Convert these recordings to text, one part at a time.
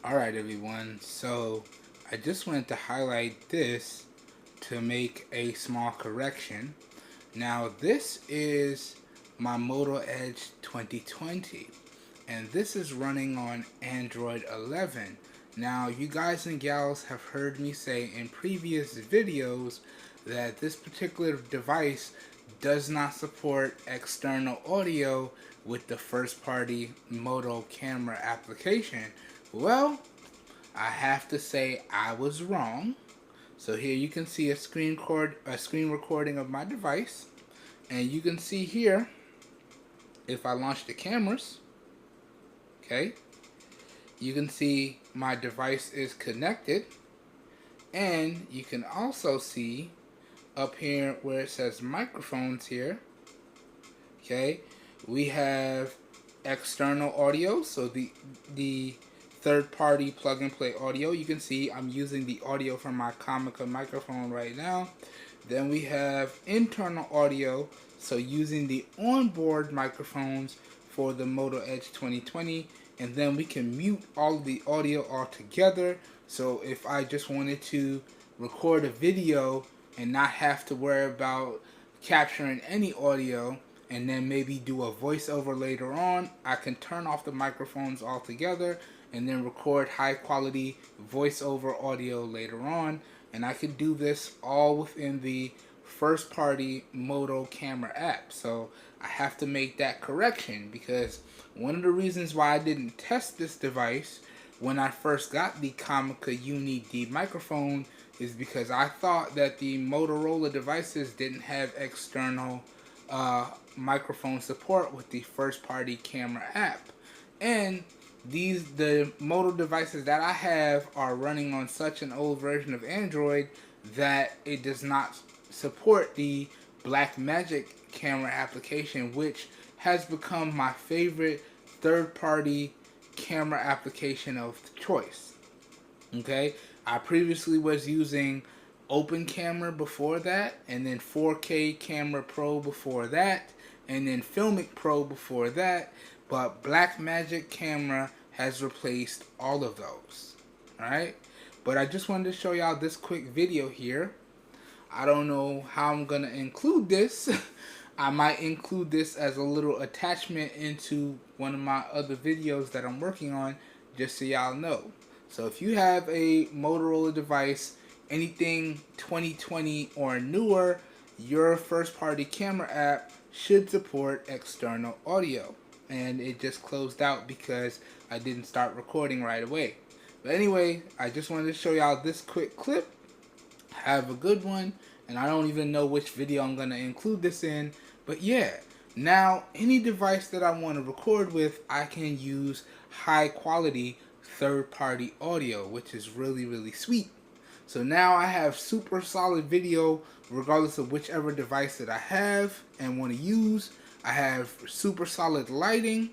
Alright everyone, so I just wanted to highlight this to make a small correction. Now this is my Moto Edge 2020 and this is running on Android 11. Now you guys and gals have heard me say in previous videos that this particular device does not support external audio with the first party Moto camera application. Well, I have to say I was wrong. So here you can see a screen recording of my device, and you can see here if I launch the cameras, okay, you can see my device is connected, and you can also see up here where it says microphones here, okay, we have external audio, so the third-party plug-and-play audio. You can see I'm using the audio from my Comica microphone right now. Then we have internal audio, so using the onboard microphones for the Moto Edge 2020, and then we can mute all of the audio altogether. So if I just wanted to record a video and not have to worry about capturing any audio, and then maybe do a voiceover later on, I can turn off the microphones altogether and then record high quality voiceover audio later on. And I could do this all within the first party Moto camera app. So I have to make that correction because one of the reasons why I didn't test this device when I first got the Comica Ejoy Uni D microphone is because I thought that the Motorola devices didn't have external microphone support with the first party camera app. And the Moto devices that I have are running on such an old version of Android that it does not support the Blackmagic camera application, which has become my favorite third-party camera application of choice. Okay, I previously was using Open Camera before that, and then 4K Camera Pro before that, and then Filmic Pro before that. But Blackmagic camera has replaced all of those. Alright? But I just wanted to show y'all this quick video here. I don't know how I'm going to include this. I might include this as a little attachment into one of my other videos that I'm working on, just so y'all know. So if you have a Motorola device, anything 2020 or newer, your first party camera app should support external audio. And it just closed out because I didn't start recording right away. But anyway, I just wanted to show y'all this quick clip. Have a good one. And I don't even know which video I'm going to include this in. But yeah, now any device that I want to record with, I can use high quality third party audio, which is really sweet. So now I have super solid video regardless of whichever device that I have and want to use. I have super solid lighting,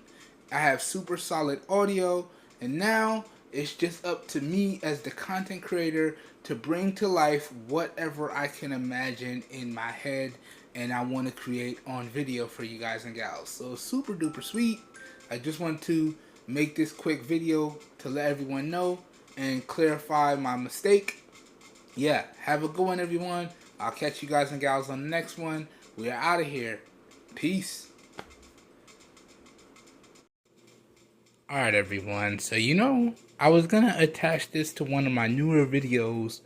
I have super solid audio, and now it's just up to me as the content creator to bring to life whatever I can imagine in my head and I want to create on video for you guys and gals. So super duper sweet. I just want to make this quick video to let everyone know and clarify my mistake. Yeah, have a good one everyone. I'll catch you guys and gals on the next one. We are out of here. Peace. Alright everyone, so I was going to attach this to one of my newer videos,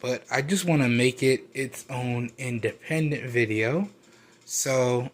but I just want to make it its own independent video. So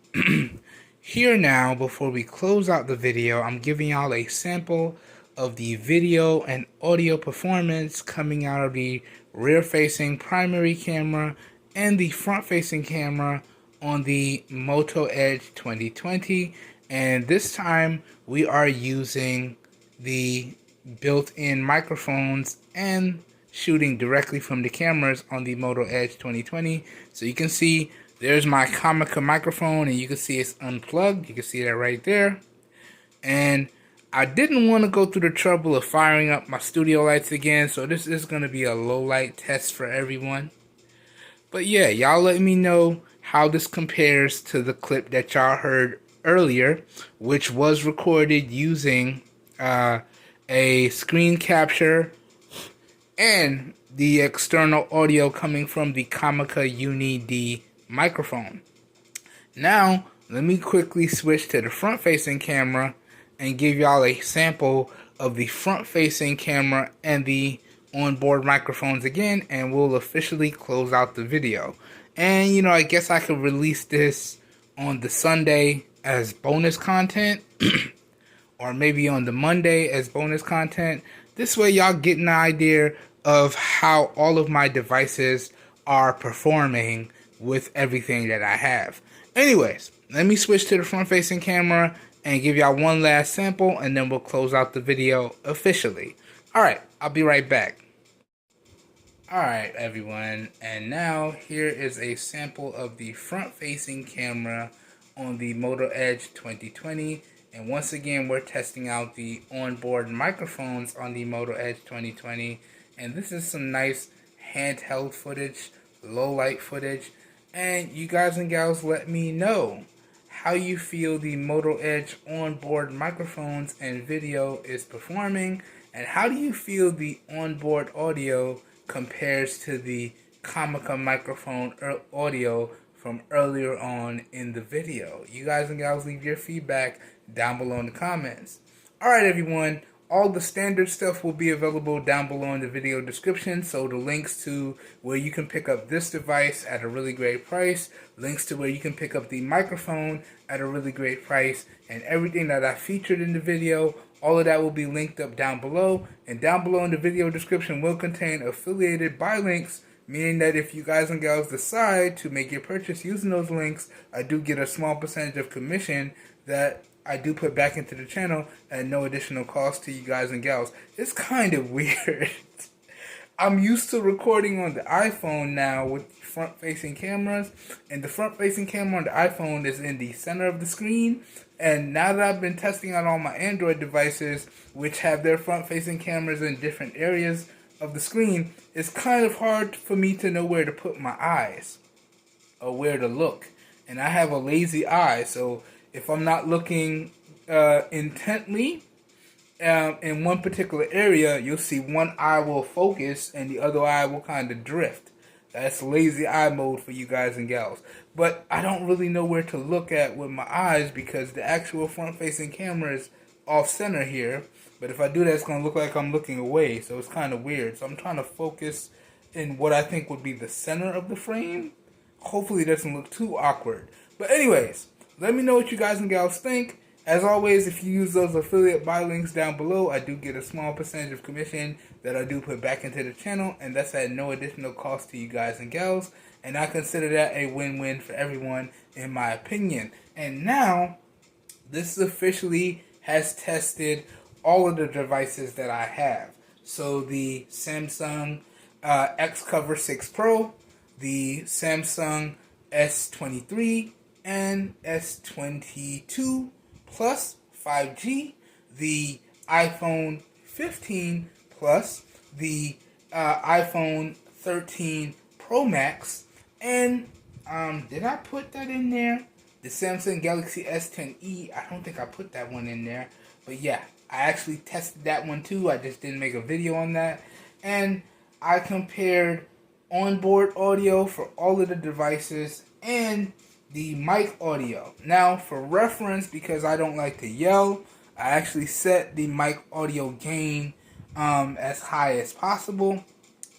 here now, before we close out the video, I'm giving y'all a sample of the video and audio performance coming out of the rear facing primary camera and the front facing camera on the Moto Edge 2020, and this time we are using the built-in microphones and shooting directly from the cameras on the Moto Edge 2020. So you can see there's my Comica microphone and you can see it's unplugged. You can see that right there. And I didn't want to go through the trouble of firing up my studio lights again, so this is going to be a low light test for everyone. But yeah, y'all let me know how this compares to the clip that y'all heard earlier, which was recorded using a screen capture, and the external audio coming from the Comica Uni D microphone. Now, let me quickly switch to the front-facing camera and give y'all a sample of the front-facing camera and the onboard microphones again, and we'll officially close out the video. And, you know, I guess I could release this on the Sunday as bonus content, or maybe on the Monday as bonus content. This way y'all get an idea of how all of my devices are performing with everything that I have. Anyways, let me switch to the front-facing camera and give y'all one last sample, and then we'll close out the video officially. Alright, I'll be right back. Alright everyone, and now here is a sample of the front-facing camera on the Moto Edge 2020. And once again, we're testing out the onboard microphones on the Moto Edge 2020. And this is some nice handheld footage, low light footage. And you guys and gals, let me know how you feel the Moto Edge onboard microphones and video is performing. And how do you feel the onboard audio compares to the Comica microphone audio from earlier on in the video? You guys and gals, leave your feedback down below in the comments. Alright everyone, all the standard stuff will be available down below in the video description. So the links to where you can pick up this device at a really great price, links to where you can pick up the microphone at a really great price, and everything that I featured in the video, all of that will be linked up down below. And down below in the video description will contain affiliated buy links, meaning that if you guys and gals decide to make your purchase using those links, I do get a small percentage of commission that I do put back into the channel at no additional cost to you guys and gals. It's kind of weird. I'm used to recording on the iPhone now with front-facing cameras, and the front-facing camera on the iPhone is in the center of the screen. And now that I've been testing out all my Android devices, which have their front-facing cameras in different areas of the screen, it's kind of hard for me to know where to put my eyes or where to look. And I have a lazy eye, so if I'm not looking intently in one particular area, you'll see one eye will focus and the other eye will kind of drift. That's lazy eye mode for you guys and gals. But I don't really know where to look at with my eyes because the actual front-facing camera is off-center here. But if I do that, it's going to look like I'm looking away, so it's kind of weird. So I'm trying to focus in what I think would be the center of the frame. Hopefully it doesn't look too awkward. But anyways, let me know what you guys and gals think. As always, if you use those affiliate buy links down below, I do get a small percentage of commission that I do put back into the channel, and that's at no additional cost to you guys and gals. And I consider that a win-win for everyone, in my opinion. And now, this officially has tested all of the devices that I have. So the Samsung X-Cover 6 Pro, the Samsung S23, and S22 Plus 5G, the iPhone 15 Plus, the iPhone 13 Pro Max, and did I put that in there? The Samsung Galaxy S10e, I don't think I put that one in there, but yeah, I actually tested that one too. I just didn't make a video on that, and I compared onboard audio for all of the devices and the mic audio. Now, for reference, because I don't like to yell, I actually set the mic audio gain as high as possible.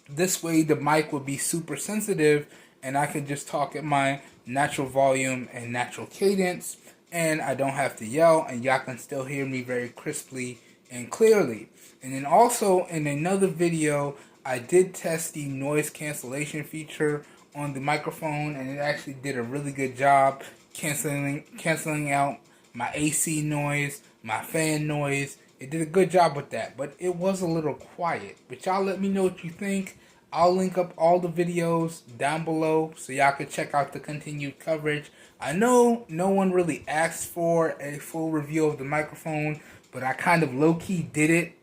This way, the mic will be super sensitive, and I can just talk at my natural volume and natural cadence, and I don't have to yell, and y'all can still hear me very crisply and clearly. And then also, in another video, I did test the noise cancellation feature on the microphone, and it actually did a really good job canceling out my AC noise, my fan noise. It did a good job with that, but it was a little quiet. But y'all let me know what you think. I'll link up all the videos down below so y'all can check out the continued coverage. I know no one really asked for a full review of the microphone, but I kind of low-key did it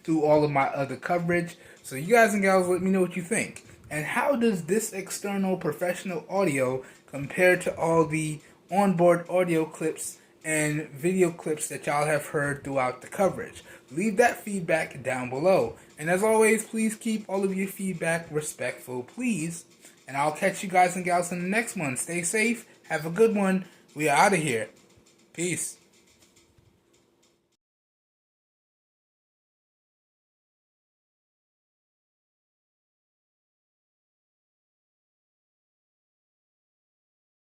through all of my other coverage. So you guys and gals, let me know what you think. And how does this external professional audio compare to all the onboard audio clips and video clips that y'all have heard throughout the coverage. Leave that feedback down below. And as always, please keep all of your feedback respectful, please. And I'll catch you guys and gals in the next one. Stay safe. Have a good one. We are out of here. Peace.